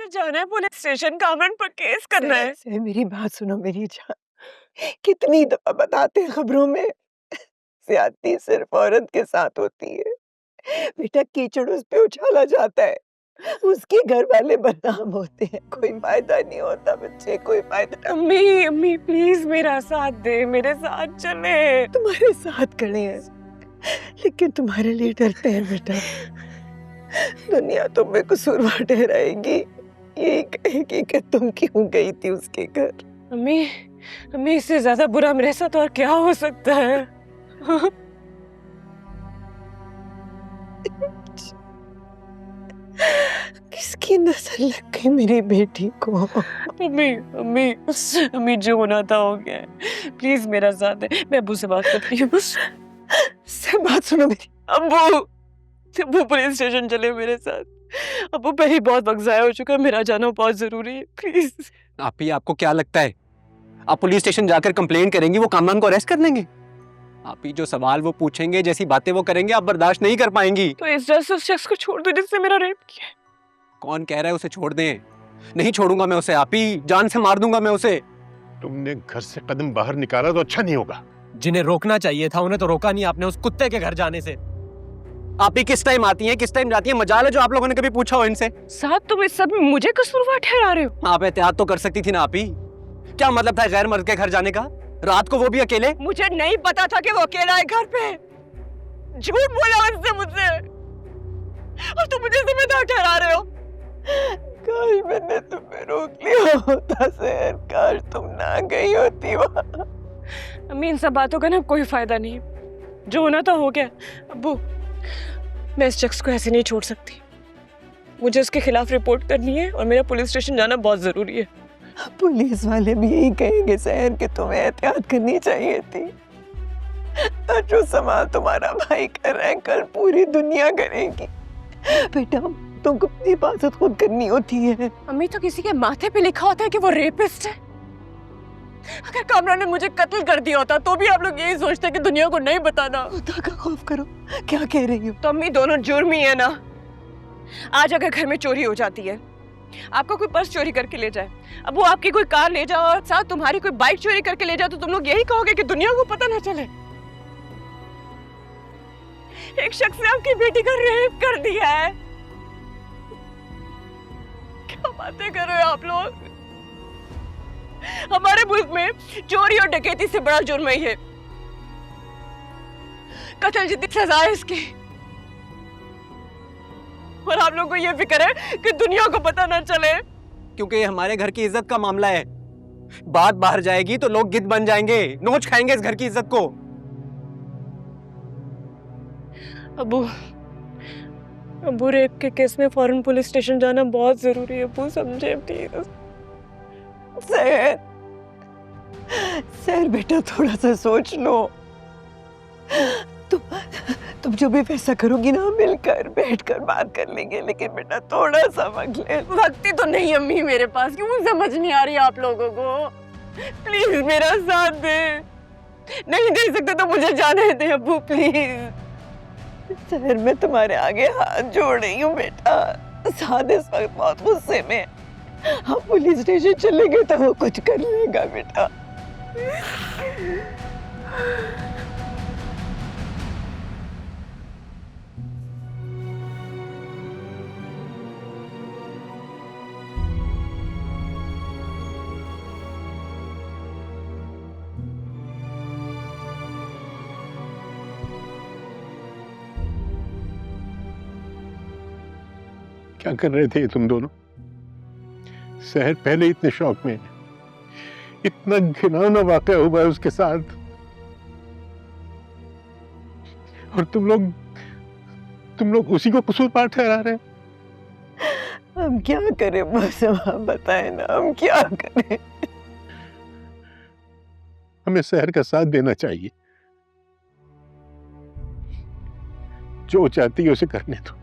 मुझे जाना है पुलिस स्टेशन, कामरान पर केस करना है। मेरी बात सुनो मेरी जान, कितनी दफा बताते हैं खबरों में, ज्यादती सिर्फ औरत के साथ होती है। बेटा कीचड़ उस पे उछाला जाता है, उसके घर वाले बदनाम होते हैं, कोई फायदा नहीं होता बच्चे, कोई फायदा। अम्मी अम्मी प्लीज मेरा साथ दे, मेरे साथ चले। तुम्हारे साथ खड़े हैं, लेकिन तुम्हारे लिए डरते हैं बेटा। दुनिया तुम्हें कसूरवार ठहराएगी, यही कहेगी कि तुम क्यों गई थी उसके घर। अम्मी अम्मी इससे ज्यादा बुरा मेरे साथ और क्या हो सकता है? किसकी नजर लग गई मेरी बेटी को? अम्मी अम्मी अम्मी जो होना था हो गया है, प्लीज मेरा साथ दे, मैं अब्बू से बात करती हूँ। बात सुनो मेरी। अब्बू अब्बू पुलिस स्टेशन चले मेरे साथ। अब्बू पहले बहुत वक्त जाया हो चुका है, मेरा जाना बहुत जरूरी है, प्लीज। आप ही, आपको क्या लगता है आप पुलिस स्टेशन जाकर कंप्लेंट करेंगी वो कामरान को अरेस्ट कर लेंगे? आप ही जो सवाल वो पूछेंगे, जैसी बातें वो करेंगे, आप बर्दाश्त नहीं कर पाएंगी। तो इस वजह से उस शख्स को छोड़ दो जिससे मेरा रेप किया। कौन कह रहा है उसे छोड़ दें? नहीं छोड़ूंगा मैं उसे, आप ही, जान से मार दूंगा मैं उसे। तुमने घर से कदम बाहर निकाला तो अच्छा नहीं होगा। जिन्हें रोकना चाहिए था उन्हें तो रोका नहीं आपने उस कुत्ते के घर जाने से। आप ही किस टाइम आती हैं, किस टाइम जाती हैं? मजाल है जो आप लोगों ने कभी पूछा हो इनसे? साथ तुम इस सब में मुझे कसूरवार ठहरा रहे हो? आप एहतियात तो कर सकती थी ना आप ही। क्या मतलब था गैर मर्द के घर जाने का, रात को वो भी अकेले? मुझे नहीं पता था कि वो अकेला है घर पे। झूठ बोला उसने मुझसे और तुम मुझे जिम्मेदार ठहरा रहे हो। काश मैंने तुम्हें रोक लिया होता सहर, काश तुम ना गई होती वहाँ। अम्मी इन सब बातों का ना कोई फायदा नहीं, जो होना था हो गया। अब्बू मैं इस शख्स को ऐसे नहीं छोड़ सकती, मुझे उसके खिलाफ रिपोर्ट करनी है और मेरा पुलिस स्टेशन जाना बहुत जरूरी है। पुलिस वाले भी यही कहेंगे सहर कि तुम्हें एहतियात करनी चाहिए थी। और जो सवाल तुम्हारा भाई कर रहा है कल पूरी दुनिया करेगी। बेटा तुमको अपनी हिफाजत खुद करनी होती है। अम्मी तो किसी के माथे पे लिखा होता है कि वो रेपिस्ट है। अगर कामरान ने मुझे कत्ल कर दिया होता तो भी आप लोग यही सोचते कि दुनिया को नहीं बताना। खुदा का खौफ करो, क्या कह रही हो? तो अम्मी दोनों जुर्मी है ना। आज अगर घर में चोरी हो जाती है, आपका कोई पर्स चोरी करके ले जाए, अब वो आपकी कोई कार ले जाओ और साथ तुम्हारी कोई बाइक चोरी करके ले जाओ, तो तुम लोग यही कहोगे कि दुनिया को पता ना चले। एक शख्स ने आपकी बेटी का रेप कर दिया है। क्या बातें कर रहे हो आप लोग? हमारे मुल्क में चोरी और डकैती से बड़ा जुर्म है ये। कत्ल जितनी सजा है इसकी। और आप लोगों को ये फिक्र है कि दुनिया को पता ना चले। क्योंकि ये हमारे घर की इज्जत का मामला है। बात बाहर जाएगी तो लोग गिद्ध बन जाएंगे, नोच खाएंगे इस घर की इज्जत को। अबू रेप के केस में फौरन पुलिस स्टेशन जाना बहुत जरूरी है। अबू समझे प्लीज। सहर, सहर बेटा थोड़ा सा सोच लो। तुम जो भी फैसला करोगी ना, मिलकर बैठकर बात कर लेंगे, लेकिन बेटा थोड़ा सा वक्त ले। वक्त तो नहीं अम्मी मेरे पास, क्यों समझ नहीं आ रही आप लोगों को? प्लीज मेरा साथ दे। नहीं दे सकते तो मुझे जाने दे अब्बू प्लीज। सहर मैं तुम्हारे आगे हाथ जोड़ रही हूँ बेटा। साद इस वक्त बहुत गुस्से में, हम पुलिस स्टेशन चलेंगे तो वो कुछ कर लेगा बेटा। क्या कर रहे थे तुम दोनों? सहर पहले इतने शौक में, इतना घिनौना वाकया हुआ है उसके साथ, और तुम लोग उसी को कसूरवार ठहरा रहे हैं। हम क्या करें बस, आप बताएं ना हम क्या करें? हमें सहर का साथ देना चाहिए, जो चाहती है उसे करने दो।